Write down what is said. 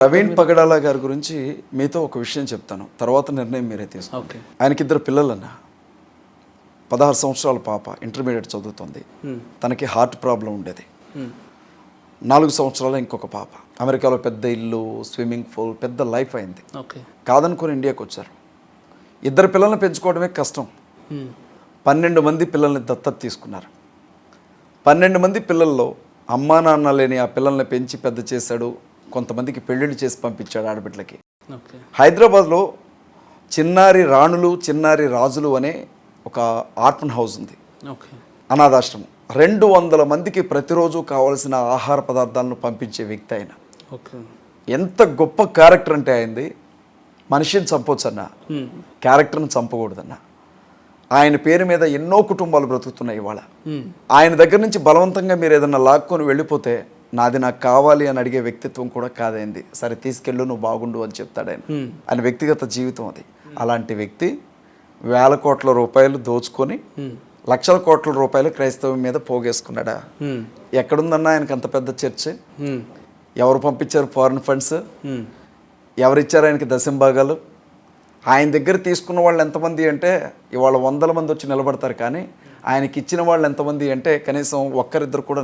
ప్రవీణ్ పగడాల గారి గురించి మీతో ఒక విషయం చెప్తాను, తర్వాత నిర్ణయం మీరే తీసుకోండి. ఆయనకి 2 పిల్లలన్న. 16 సంవత్సరాల పాప ఇంటర్మీడియట్ చదువుతుంది. తనకి హార్ట్ ప్రాబ్లం ఉండేది. 4 సంవత్సరాల ఇంకొక పాప. అమెరికాలో పెద్ద ఇల్లు, స్విమ్మింగ్ పూల్, పెద్ద లైఫ్ అయింది. కాదనుకుని ఇండియాకి వచ్చారు. 2 పిల్లల్ని పెంచుకోవడమే కష్టం. 12 మంది పిల్లల్ని దత్తత తీసుకున్నారు. 12 మంది పిల్లల్లో అమ్మా నాన్న లేని ఆ పిల్లల్ని పెంచి పెద్ద చేశాడు. కొంతమందికి పెళ్ళిళ్ళు చేసి పంపించాడు ఆడబిడ్డలకి. హైదరాబాద్లో చిన్నారి రాణులు, చిన్నారి రాజులు అనే ఒక ఆర్ఫన్ హౌస్ ఉంది, అనాథాశ్రమం. 200 మందికి ప్రతిరోజు కావాల్సిన ఆహార పదార్థాలను పంపించే వ్యక్తి ఆయన. ఎంత గొప్ప క్యారెక్టర్ అంటే అయింది. మనిషిని చంపొచ్చు అన్న, క్యారెక్టర్ని చంపకూడదన్న. ఆయన పేరు మీద ఎన్నో కుటుంబాలు బ్రతుకుతున్నాయి ఇవాళ. ఆయన దగ్గర నుంచి బలవంతంగా మీరు ఏదన్నా లాక్కొని వెళ్ళిపోతే నాది నాకు కావాలి అని అడిగే వ్యక్తిత్వం కూడా కాదైంది. సరే తీసుకెళ్ళు, నువ్వు బాగుండు అని చెప్తాడు ఆయన. ఆయన వ్యక్తిగత జీవితం అది. అలాంటి వ్యక్తి వేల కోట్ల రూపాయలు దోచుకొని లక్షల కోట్ల రూపాయలు క్రైస్తవం మీద పోగేసుకున్నాడా? ఎక్కడుందన్నా ఆయనకు అంత పెద్ద చర్చ్? ఎవరు పంపించారు ఫారిన్ ఫండ్స్? ఎవరిచ్చారు ఆయనకి దశంభాగాలు? ఆయన దగ్గర తీసుకున్న వాళ్ళు ఎంతమంది అంటే ఇవాళ 100 మంది వచ్చి నిలబడతారు, కానీ ఆయనకి ఇచ్చిన వాళ్ళు ఎంతమంది అంటే కనీసం ఒక్కరిద్దరు కూడా